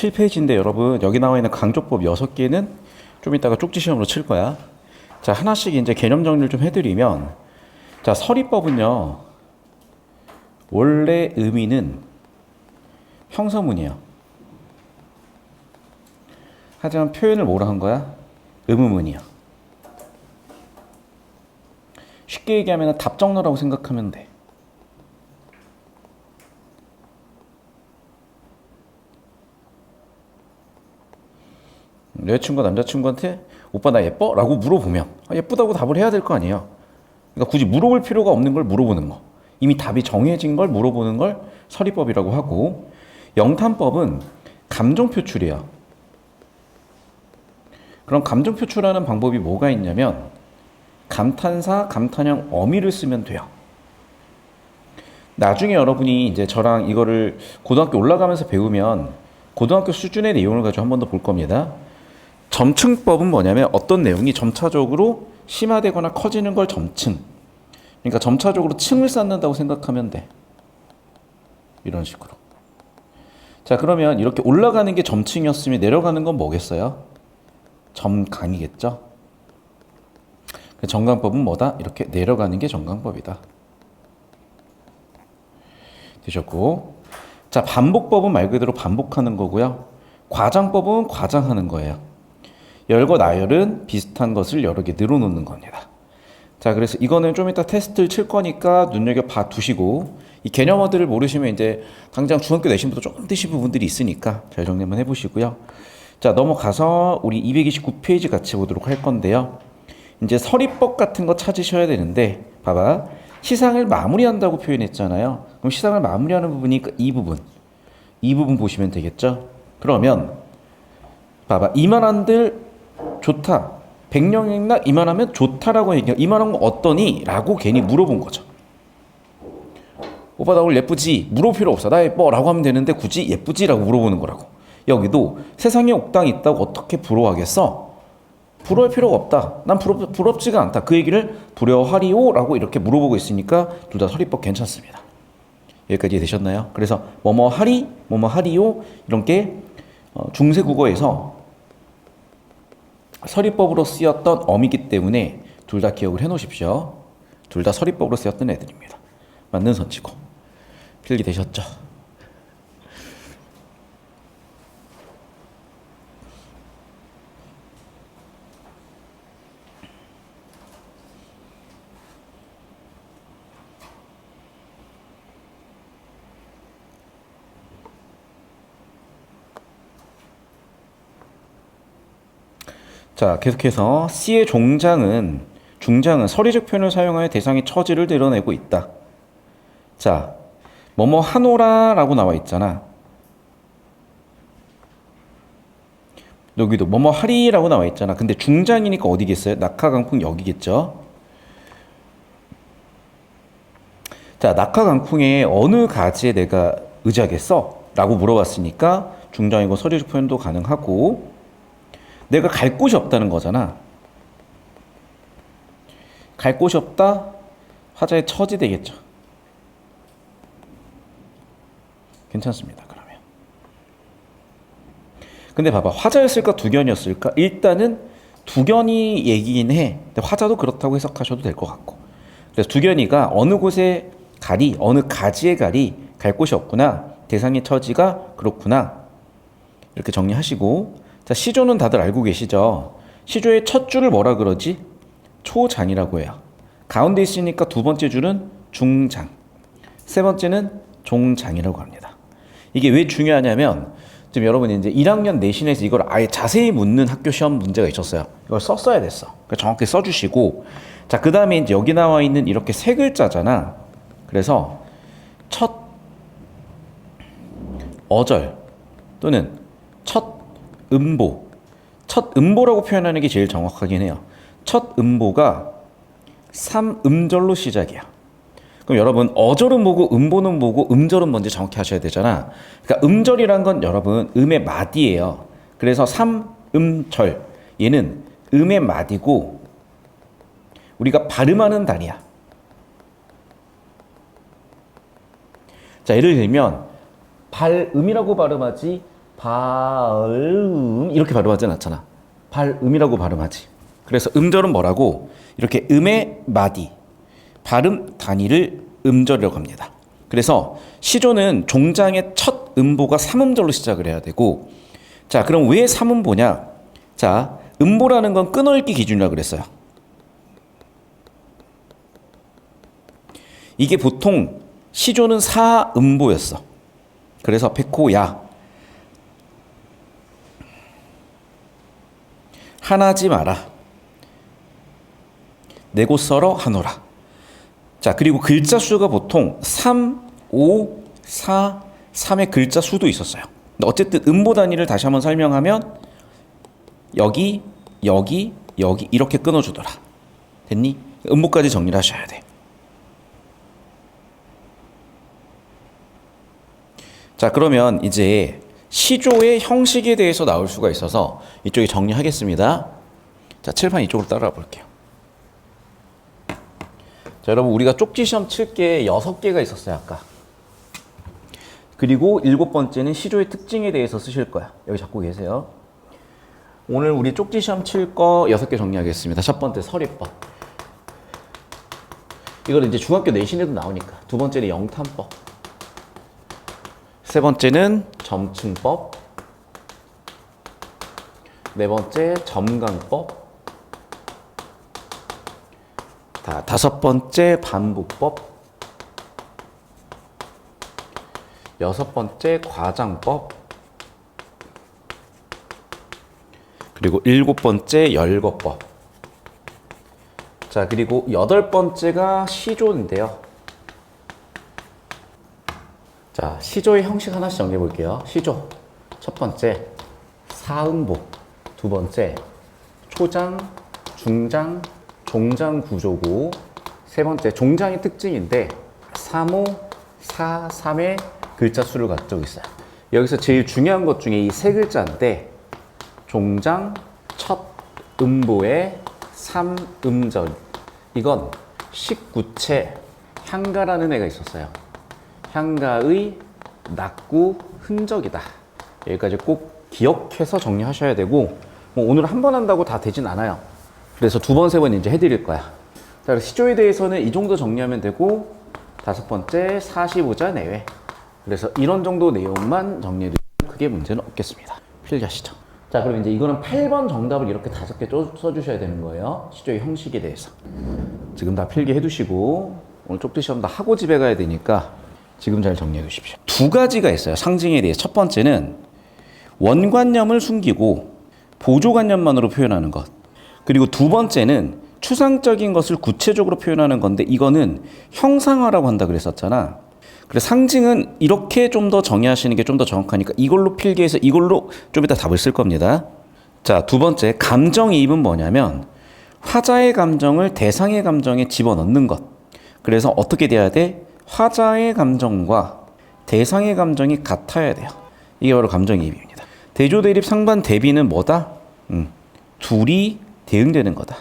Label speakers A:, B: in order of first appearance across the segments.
A: 7페이지인데 여러분 여기 나와 있는 강조법 6개는 좀 이따가 쪽지 시험으로 칠 거야. 자, 하나씩 이제 개념 정리를 좀 해드리면, 자, 서리법은요, 원래 의미는 형사문이에요. 하지만 표현을 뭐라 한 거야? 의문문이야. 쉽게 얘기하면 답정너라고 생각하면 돼. 여자친구가 남자친구한테 오빠 나 예뻐? 라고 물어보면 예쁘다고 답을 해야 될 거 아니에요. 그러니까 굳이 물어볼 필요가 없는 걸 물어보는 거, 이미 답이 정해진 걸 물어보는 걸 서리법이라고 하고, 영탄법은 감정 표출이에요. 그럼 감정 표출하는 방법이 뭐가 있냐면 감탄사, 감탄형 어미를 쓰면 돼요. 나중에 여러분이 이제 저랑 이거를 고등학교 올라가면서 배우면 고등학교 수준의 내용을 가지고 한 번 더 볼 겁니다. 점층법은 뭐냐면 어떤 내용이 점차적으로 심화되거나 커지는 걸 점층. 그러니까 점차적으로 층을 쌓는다고 생각하면 돼. 이런 식으로. 자, 그러면 이렇게 올라가는 게 점층이었으면 내려가는 건 뭐겠어요? 점강이겠죠? 정강법은 뭐다? 이렇게 내려가는 게 정강법이다. 되셨고. 자, 반복법은 말 그대로 반복하는 거고요. 과장법은 과장하는 거예요. 열과 나열은 비슷한 것을 여러 개 늘어놓는 겁니다. 자, 그래서 이거는 좀 이따 테스트를 칠 거니까 눈여겨봐 두시고, 이 개념어들을 모르시면 이제 당장 중학교 내신부터 조금 뜨신 부분들이 있으니까 잘 정리 한번 해보시고요. 자, 넘어가서 우리 229페이지 같이 보도록 할 건데요. 이제 서리법 같은 거 찾으셔야 되는데, 봐봐. 시상을 마무리한다고 표현했잖아요. 그럼 시상을 마무리하는 부분이 이 부분 보시면 되겠죠? 그러면 봐봐. 이만한들 좋다. 백령액락 이만하면 좋다라고 얘기해요. 이만한 거 어떠니? 라고 괜히 물어본 거죠. 오빠 나 오늘 예쁘지? 물어볼 필요 없어. 나 예뻐 라고 하면 되는데 굳이 예쁘지? 라고 물어보는 거라고. 여기도 세상에 옥당이 있다고 어떻게 부러워하겠어? 부러울 필요가 없다. 난 부럽지가 않다. 그 얘기를 부러워하리오? 라고 이렇게 물어보고 있으니까 둘 다 서리법 괜찮습니다. 여기까지 되셨나요? 그래서 뭐뭐 하리? 뭐뭐 하리오? 이런 게 중세국어에서 서리법으로 쓰였던 어미기 때문에 둘 다 기억을 해 놓으십시오. 둘 다 서리법으로 쓰였던 애들입니다. 맞는 선치고. 필기 되셨죠? 자, 계속해서 C의 중장은 서리적 표현을 사용하여 대상의 처지를 드러내고 있다. 자, 뭐뭐 하노라 라고 나와 있잖아. 여기도 뭐뭐 하리 라고 나와 있잖아. 근데 중장이니까 어디겠어요? 낙하강풍 여기겠죠? 자, 낙하강풍의 어느 가지에 내가 의지하겠어? 라고 물어봤으니까 중장이고 서리적 표현도 가능하고, 내가 갈 곳이 없다는 거잖아. 갈 곳이 없다? 화자의 처지 되겠죠. 괜찮습니다. 그러면. 근데 봐봐. 화자였을까 두견이었을까? 일단은 두견이 얘기긴 해. 근데 화자도 그렇다고 해석하셔도 될 것 같고. 그래서 두견이가 어느 곳에 가리, 어느 가지에 가리, 갈 곳이 없구나. 대상의 처지가 그렇구나. 이렇게 정리하시고, 자, 시조는 다들 알고 계시죠? 시조의 첫 줄을 뭐라 그러지? 초장이라고 해요. 가운데 있으니까 두 번째 줄은 중장, 세 번째는 종장이라고 합니다. 이게 왜 중요하냐면 지금 여러분이 이제 1학년 내신에서 이걸 아예 자세히 묻는 학교 시험 문제가 있었어요. 이걸 썼어야 됐어. 그러니까 정확히 써주시고, 자, 그 다음에 이제 여기 나와 있는 이렇게 세 글자잖아. 그래서 첫 어절 또는 첫 음보, 첫 음보라고 표현하는 게 제일 정확하긴 해요. 첫 음보가 3음절로 시작이야. 그럼 여러분 어절은 뭐고 음보는 뭐고 음절은 뭔지 정확히 하셔야 되잖아. 그러니까 음절이란 건 여러분 음의 마디예요. 그래서 3음절, 얘는 음의 마디고 우리가 발음하는 단위야. 자, 예를 들면 발음이라고 발음하지 발음 이렇게 발음하진 않잖아. 발음이라고 발음하지. 그래서 음절은 뭐라고? 이렇게 음의 마디, 발음 단위를 음절이라고 합니다. 그래서 시조는 종장의 첫 음보가 3음절로 시작을 해야 되고, 자, 그럼 왜 3음보냐? 자, 음보라는 건 끊어읽기 기준이라고 그랬어요. 이게 보통 시조는 4음보였어. 그래서 백호야, 하나지 마라, 내고 썰어 하노라. 자, 그리고 글자 수가 보통 3, 5, 4, 3의 글자 수도 있었어요. 근데 어쨌든 음보 단위를 다시 한번 설명하면 여기, 여기, 여기 이렇게 끊어주더라. 됐니? 음보까지 정리를 하셔야 돼. 자, 그러면 이제 시조의 형식에 대해서 나올 수가 있어서 이쪽에 정리하겠습니다. 자, 칠판 이쪽으로 따라와 볼게요. 자, 여러분, 우리가 쪽지 시험 칠 게 6개가 있었어요, 아까. 그리고 7번째는 시조의 특징에 대해서 쓰실 거야. 여기 잡고 계세요. 오늘 우리 쪽지 시험 칠 거 6개 정리하겠습니다. 첫 번째, 서리법. 이거는 이제 중학교 내신에도 나오니까. 두 번째는 영탄법. 세 번째는 점층법. 네 번째, 점강법. 다섯 번째, 반복법. 여섯 번째, 과장법. 그리고 일곱 번째, 열거법. 자, 그리고 여덟 번째가 시조인데요. 자, 시조의 형식 하나씩 정리해 볼게요. 시조. 첫 번째, 사음보. 두 번째, 초장, 중장, 종장 구조고, 세 번째, 종장의 특징인데 3호, 4, 3의 글자 수를 가지고 있어요. 여기서 제일 중요한 것 중에 이 세 글자인데, 종장 첫 음보의 3음절. 이건 19채 향가라는 애가 있었어요. 향가의 낙구 흔적이다. 여기까지 꼭 기억해서 정리하셔야 되고, 뭐 오늘 한 번 한다고 다 되진 않아요. 그래서 두 번, 세 번 이제 해드릴 거야. 자, 시조에 대해서는 이 정도 정리하면 되고, 다섯 번째, 45자 내외. 그래서 이런 정도 내용만 정리해두면 크게 문제는 없겠습니다. 필기하시죠. 자, 그럼 이제 이거는 8번 정답을 이렇게 5개 써주셔야 되는 거예요. 시조의 형식에 대해서. 지금 다 필기해두시고, 오늘 쪽지 시험 다 하고 집에 가야 되니까 지금 잘 정리해 두십시오. 두 가지가 있어요, 상징에 대해. 첫 번째는 원관념을 숨기고 보조관념만으로 표현하는 것. 그리고 두 번째는 추상적인 것을 구체적으로 표현하는 건데, 이거는 형상화라고 한다 그랬었잖아. 그래서 상징은 이렇게 좀 더 정의하시는 게 좀 더 정확하니까 이걸로 필기해서 이걸로 좀 이따 답을 쓸 겁니다. 자, 두 번째, 감정이입은 뭐냐면 화자의 감정을 대상의 감정에 집어넣는 것. 그래서 어떻게 돼야 돼? 화자의 감정과 대상의 감정이 같아야 돼요. 이게 바로 감정이입입니다. 대조대립 상반 대비는 뭐다? 둘이 대응되는 거다.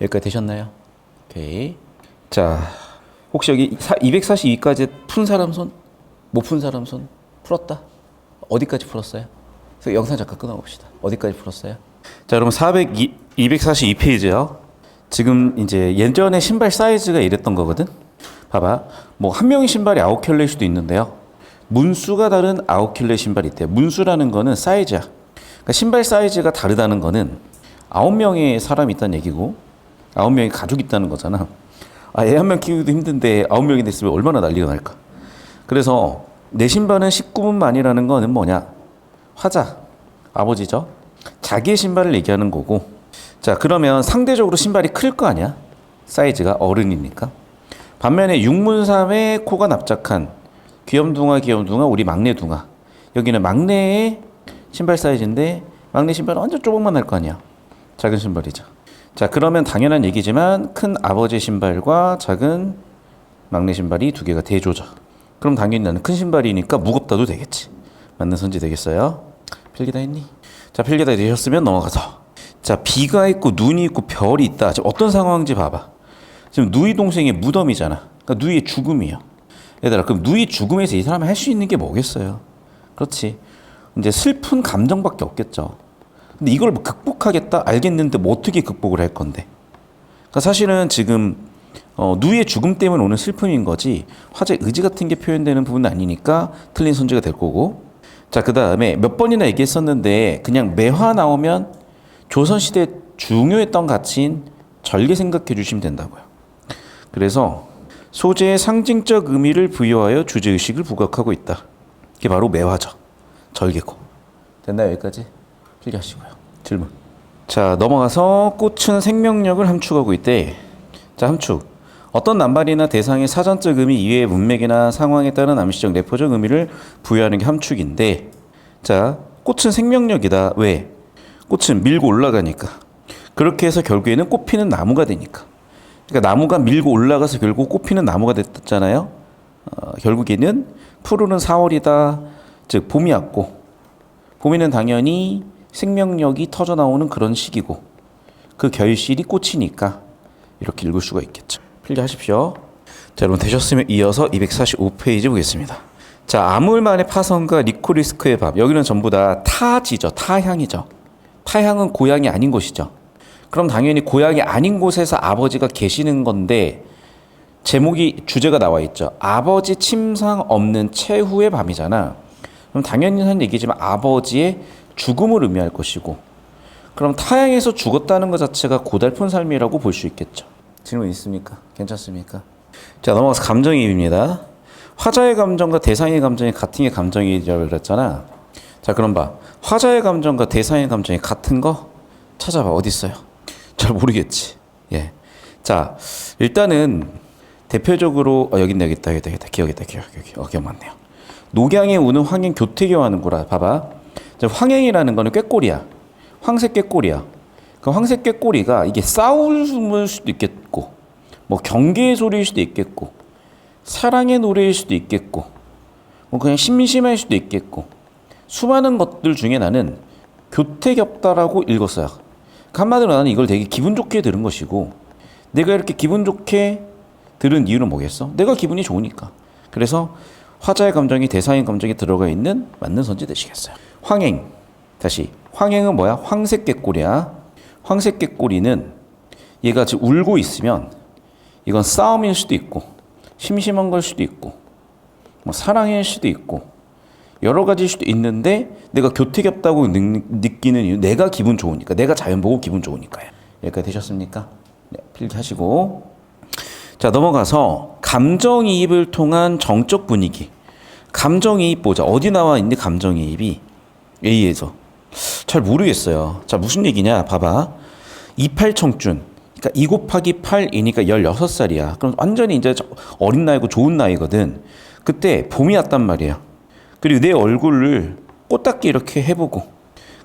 A: 여기까지 되셨나요? 오케이. 자, 혹시 여기 242까지 푼 사람 손? 못 푼 사람 손? 풀었다? 어디까지 풀었어요? 그래서 영상 잠깐 끊어봅시다. 어디까지 풀었어요? 자, 여러분 242페이지요. 지금 이제 예전에 신발 사이즈가 이랬던 거거든. 봐봐. 뭐 한 명의 신발이 9켤레일 수도 있는데요. 문수가 다른 9켤레 신발이 있대요. 문수라는 거는 사이즈야. 그러니까 신발 사이즈가 다르다는 거는 9명의 사람이 있다는 얘기고 9명의 가족이 있다는 거잖아. 아, 애 한 명 키우기도 힘든데 9명이 됐으면 얼마나 난리가 날까. 그래서 내 신발은 19분만이라는 거는 뭐냐? 화자, 아버지죠. 자기의 신발을 얘기하는 거고. 자, 그러면 상대적으로 신발이 클 거 아니야? 사이즈가 어른이니까. 반면에 육문삼의 코가 납작한 귀염둥아 우리 막내 둥아. 여기는 막내의 신발 사이즈인데 막내 신발은 완전 조금만 할 거 아니야. 작은 신발이죠. 자, 그러면 당연한 얘기지만 큰 아버지 신발과 작은 막내 신발이 두 개가 대조죠. 그럼 당연히 나는 큰 신발이니까 무겁다도 되겠지. 맞는 선지 되겠어요? 필기 다 했니? 자, 필기 다 되셨으면 넘어가서. 자, 비가 있고 눈이 있고 별이 있다. 지금 어떤 상황인지 봐봐. 지금 누이 동생의 무덤이잖아. 그러니까 누이의 죽음이야. 얘들아, 그럼 누이 죽음에서 이 사람이 할 수 있는 게 뭐겠어요? 그렇지. 이제 슬픈 감정밖에 없겠죠. 근데 이걸 뭐 극복하겠다 알겠는데 뭐 어떻게 극복을 할 건데? 그러니까 사실은 지금 누이의 죽음 때문에 오는 슬픔인 거지 화자의 의지 같은 게 표현되는 부분은 아니니까 틀린 선지가 될 거고. 자, 그 다음에 몇 번이나 얘기했었는데 그냥 매화 나오면 조선시대 중요했던 가치인 절개 생각해 주시면 된다고요. 그래서 소재의 상징적 의미를 부여하여 주제의식을 부각하고 있다. 이게 바로 매화죠. 절개고. 됐나요? 여기까지? 필기하시고요. 질문. 자, 넘어가서 꽃은 생명력을 함축하고 있대. 자, 함축. 어떤 낱말이나 대상의 사전적 의미 이외의 문맥이나 상황에 따른 암시적 내포적 의미를 부여하는 게 함축인데, 자, 꽃은 생명력이다. 왜? 꽃은 밀고 올라가니까. 그렇게 해서 결국에는 꽃피는 나무가 되니까. 그러니까 나무가 밀고 올라가서 결국 꽃피는 나무가 됐잖아요. 결국에는 푸르는 4월이다. 즉 봄이 왔고, 봄에는 당연히 생명력이 터져 나오는 그런 시기고, 그 결실이 꽃이니까 이렇게 읽을 수가 있겠죠. 필기하십시오. 자, 여러분 되셨으면 이어서 245페이지 보겠습니다. 자, 아물만의 파선과 니코리스크의 밥. 여기는 전부 다 타지죠. 타향이죠. 타향은 고향이 아닌 곳이죠. 그럼 당연히 고향이 아닌 곳에서 아버지가 계시는 건데 제목이 주제가 나와 있죠. 아버지 침상 없는 최후의 밤이잖아. 그럼 당연히 한 얘기지만 아버지의 죽음을 의미할 것이고, 그럼 타향에서 죽었다는 것 자체가 고달픈 삶이라고 볼 수 있겠죠. 질문 있습니까? 괜찮습니까? 자, 넘어가서 감정이입입니다. 화자의 감정과 대상의 감정이 같은 게 감정이라고 그랬잖아. 자, 그럼 봐. 화자의 감정과 대상의 감정이 같은 거 찾아봐. 어디 있어요? 잘 모르겠지. 예. 자, 일단은 대표적으로 여기 있다. 기억이 기억 맞네요. 녹양에 우는 황행 교태교하는구라. 봐봐. 자, 황행이라는 거는 꾀꼬리야. 황색 꾀꼬리야. 그 황색 꾀꼬리가 이게 싸움일 수도 있겠고, 뭐 경계의 소리일 수도 있겠고, 사랑의 노래일 수도 있겠고, 뭐 그냥 심심할 수도 있겠고, 수많은 것들 중에 나는 교태겹다라고 읽었어요. 한마디로 나는 이걸 되게 기분 좋게 들은 것이고, 내가 이렇게 기분 좋게 들은 이유는 뭐겠어? 내가 기분이 좋으니까. 그래서 화자의 감정이 대상의 감정이 들어가 있는 맞는 선지 되시겠어요. 황행. 다시. 황행은 뭐야? 황색 꾀꼬리야. 황색 꾀꼬리는 얘가 지금 울고 있으면 이건 싸움일 수도 있고, 심심한 걸 수도 있고, 뭐 사랑일 수도 있고, 여러 가지일 수도 있는데 내가 교태겹다고 느끼는 이유, 내가 기분 좋으니까, 내가 자연 보고 기분 좋으니까요. 여기까지 되셨습니까? 네, 필기하시고. 자, 넘어가서 감정이입을 통한 정적 분위기. 감정이입 보자. 어디 나와 있니? 감정이입이 A에서. 잘 모르겠어요. 자, 무슨 얘기냐? 봐봐. 28청춘. 그러니까 2 곱하기 8이니까 16살이야. 그럼 완전히 이제 어린 나이고 좋은 나이거든. 그때 봄이 왔단 말이야. 그리고 내 얼굴을 꽃닦기 이렇게 해보고.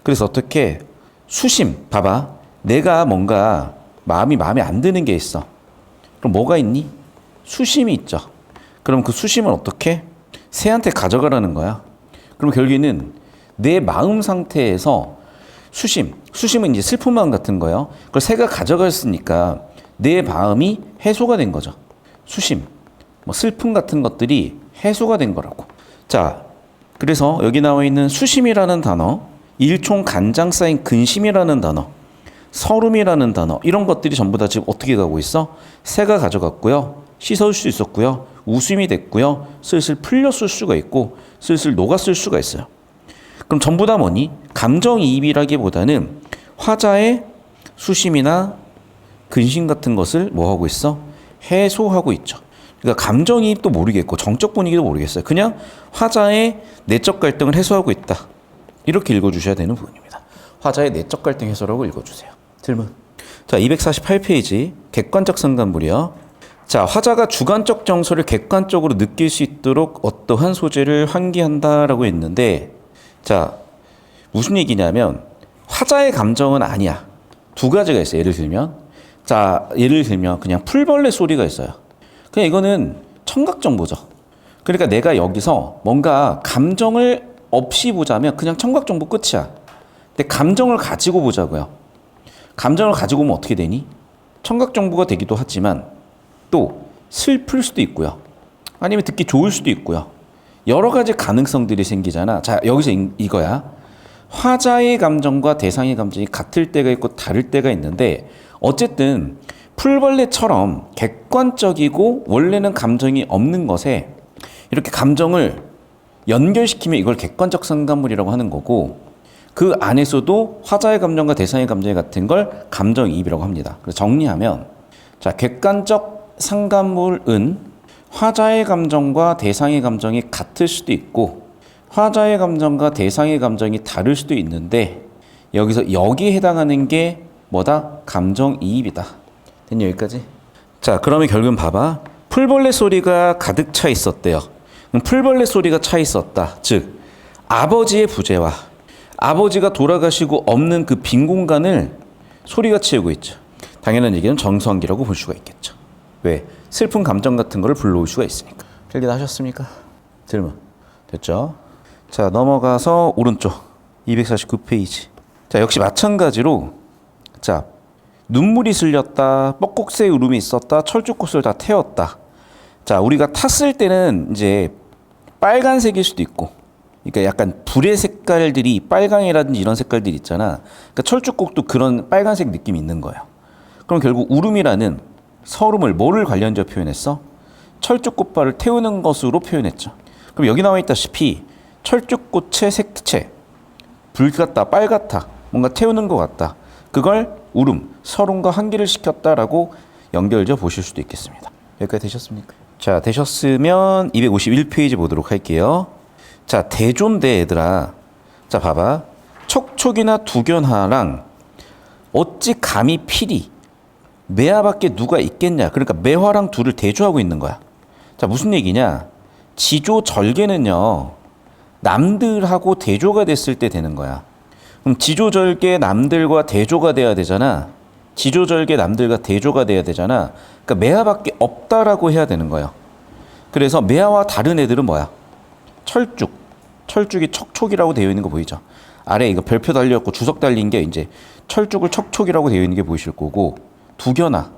A: 그래서 어떻게 수심. 봐봐. 내가 뭔가 마음에 안 드는 게 있어. 그럼 뭐가 있니? 수심이 있죠. 그럼 그 수심을 어떻게? 새한테 가져가라는 거야. 그럼 결국에는 내 마음 상태에서 수심은 이제 슬픈 마음 같은 거예요. 그걸 새가 가져갔으니까 내 마음이 해소가 된 거죠. 수심, 뭐 슬픔 같은 것들이 해소가 된 거라고. 자, 그래서 여기 나와 있는 수심이라는 단어, 일총 간장 쌓인 근심이라는 단어, 서름이라는 단어, 이런 것들이 전부 다 지금 어떻게 가고 있어? 새가 가져갔고요. 씻어줄 수 있었고요. 웃음이 됐고요. 슬슬 풀렸을 수가 있고 슬슬 녹았을 수가 있어요. 그럼 전부 다 뭐니? 감정이입이라기보다는 화자의 수심이나 근심 같은 것을 뭐 하고 있어? 해소하고 있죠. 그러니까 감정이입도 모르겠고 정적 분위기도 모르겠어요. 그냥 화자의 내적 갈등을 해소하고 있다. 이렇게 읽어주셔야 되는 부분입니다. 화자의 내적 갈등 해소라고 읽어주세요. 질문. 자, 248페이지 객관적 상관물이요. 자, 화자가 주관적 정서를 객관적으로 느낄 수 있도록 어떠한 소재를 환기한다라고 했는데, 자, 무슨 얘기냐면 화자의 감정은 아니야. 두 가지가 있어요. 예를 들면 그냥 풀벌레 소리가 있어요. 그냥 이거는 청각 정보죠. 그러니까 내가 여기서 뭔가 감정을 없이 보자면 그냥 청각 정보 끝이야. 근데 감정을 가지고 보자고요. 감정을 가지고 보면 어떻게 되니? 청각 정보가 되기도 하지만 또 슬플 수도 있고요. 아니면 듣기 좋을 수도 있고요. 여러 가지 가능성들이 생기잖아. 자, 여기서 이거야. 화자의 감정과 대상의 감정이 같을 때가 있고 다를 때가 있는데 어쨌든 풀벌레처럼 객관적이고 원래는 감정이 없는 것에 이렇게 감정을 연결시키면 이걸 객관적 상관물이라고 하는 거고 그 안에서도 화자의 감정과 대상의 감정이 같은 걸 감정이입이라고 합니다. 그래서 정리하면 자, 객관적 상관물은 화자의 감정과 대상의 감정이 같을 수도 있고 화자의 감정과 대상의 감정이 다를 수도 있는데 여기에 해당하는 게 뭐다? 감정이입이다. 됐니 여기까지? 자, 그러면 결국은 봐봐. 풀벌레 소리가 가득 차 있었대요. 풀벌레 소리가 차 있었다. 즉 아버지의 부재와 아버지가 돌아가시고 없는 그 빈 공간을 소리가 채우고 있죠. 당연한 얘기는 정서환기라고 볼 수가 있겠죠. 왜? 슬픈 감정 같은 거를 불러올 수가 있으니까. 필기 다 하셨습니까? 질문. 됐죠? 자, 넘어가서 오른쪽 249페이지. 자, 역시 마찬가지로 자, 눈물이 슬렸다, 뻐꾹새의 울음이 있었다, 철쭉꽃을 다 태웠다. 자, 우리가 탔을 때는 이제 빨간색일 수도 있고, 그러니까 약간 불의 색깔들이 빨강이라든지 이런 색깔들이 있잖아. 그러니까 철쭉꽃도 그런 빨간색 느낌이 있는 거예요. 그럼 결국 울음이라는 서름을 뭐를 관련적으로 표현했어? 철쭉꽃발을 태우는 것으로 표현했죠. 그럼 여기 나와 있다시피 철쭉꽃의 색채, 불 같다, 빨 같다, 뭔가 태우는 것 같다. 그걸 울음, 서름과 한기를 시켰다라고 연결져 보실 수도 있겠습니다. 여기까지 되셨습니까? 자, 되셨으면 251페이지 보도록 할게요. 자, 대조인데 얘들아. 자, 봐봐. 척촉이나 두견하랑 어찌 감히 필히 매화밖에 누가 있겠냐. 그러니까 매화랑 둘을 대조하고 있는 거야. 자, 무슨 얘기냐. 지조절개는요. 남들하고 대조가 됐을 때 되는 거야. 그럼 지조절개 남들과 대조가 돼야 되잖아. 지조절개 남들과 대조가 돼야 되잖아. 그러니까 매화밖에 없다라고 해야 되는 거예요. 그래서 매화와 다른 애들은 뭐야? 철쭉. 철쭉이 척촉이라고 되어 있는 거 보이죠? 아래 이거 별표 달렸고 주석 달린 게 이제 철쭉을 척촉이라고 되어 있는 게 보이실 거고 두견화.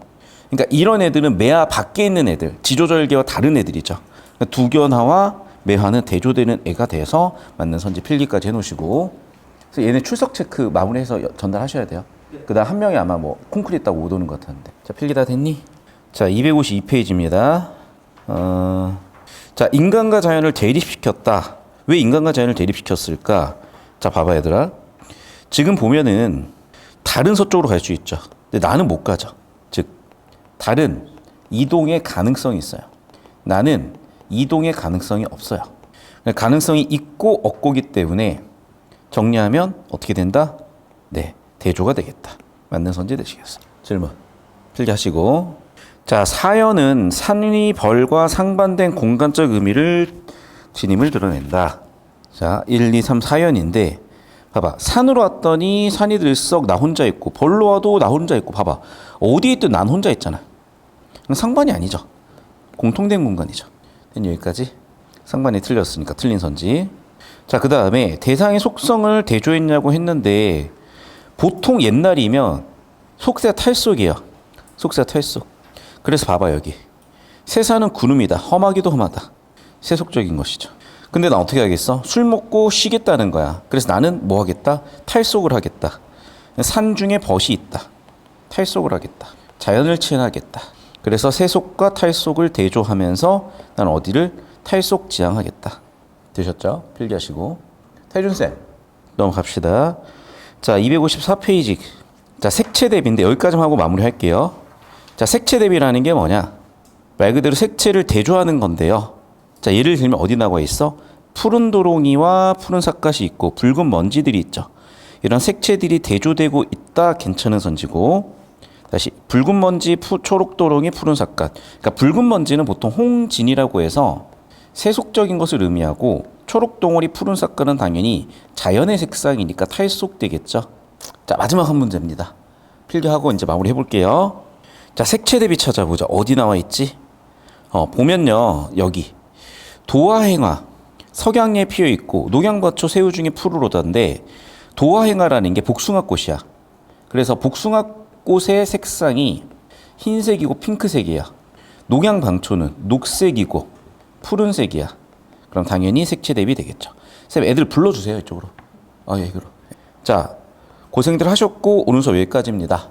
A: 그러니까 이런 애들은 매화 밖에 있는 애들, 지조절개와 다른 애들이죠. 그러니까 두견화와 매화는 대조되는 애가 돼서 맞는 선지 필기까지 해놓으시고 그래서 얘네 출석 체크 마무리해서 전달하셔야 돼요. 그다음 한 명이 아마 뭐 콩쿠리 있다고 못 오는 것 같았는데. 자, 필기 다 됐니? 자, 252페이지입니다. 자, 인간과 자연을 대립시켰다. 왜 인간과 자연을 대립시켰을까? 자, 봐봐 얘들아. 지금 보면은 달은 서쪽으로 갈 수 있죠. 근데 나는 못 가죠. 즉 달은 이동의 가능성이 있어요. 나는 이동의 가능성이 없어요. 가능성이 있고 없고기 때문에 정리하면 어떻게 된다? 네, 대조가 되겠다. 맞는 선지 되시겠어요. 질문 필기하시고. 자, 사연은 산이 벌과 상반된 공간적 의미를 지님을 드러낸다. 자, 1, 2, 3 사연인데 봐봐. 산으로 왔더니 산이 들썩 나 혼자 있고 벌로 와도 나 혼자 있고 봐봐. 어디에 있든 난 혼자 있잖아. 상반이 아니죠. 공통된 공간이죠. 여기까지. 상반이 틀렸으니까 틀린 선지. 자, 그 다음에 대상의 속성을 대조했냐고 했는데 보통 옛날이면 속세 탈속이에요. 속세 탈속. 그래서 봐봐 여기. 세사는 구름이다. 험하기도 험하다. 세속적인 것이죠. 근데 나 어떻게 하겠어? 술 먹고 쉬겠다는 거야. 그래서 나는 뭐 하겠다? 탈속을 하겠다. 산 중에 벗이 있다. 탈속을 하겠다. 자연을 치환하겠다. 그래서 세속과 탈속을 대조하면서 난 어디를 탈속 지향하겠다. 되셨죠? 필기하시고. 태준쌤 넘어갑시다. 자, 254페이지. 자, 색채 대비인데 여기까지만 하고 마무리할게요. 자, 색채 대비라는 게 뭐냐? 말 그대로 색채를 대조하는 건데요. 자, 예를 들면 어디 나와 있어? 푸른 도롱이와 푸른 삿갓이 있고 붉은 먼지들이 있죠. 이런 색채들이 대조되고 있다. 괜찮은 선지고. 다시 붉은 먼지, 초록 도롱이, 푸른 삿갓. 그러니까 붉은 먼지는 보통 홍진이라고 해서 세속적인 것을 의미하고 초록 덩어리, 푸른 삿갓은 당연히 자연의 색상이니까 탈속되겠죠. 자, 마지막 한 문제입니다. 필기하고 이제 마무리 해볼게요. 자, 색채 대비 찾아보자. 어디 나와 있지? 보면요. 여기 도화행화 석양에 피어 있고 녹양과초 새우 중에 푸르로다인데 도화행화라는 게 복숭아꽃이야. 그래서 복숭아꽃의 색상이 흰색이고 핑크색이야. 녹양방초는 녹색이고 푸른색이야. 그럼 당연히 색채 대비 되겠죠. 쌤, 애들 불러주세요, 이쪽으로. 예, 이거로. 자, 고생들 하셨고 오늘 수업 여기까지입니다.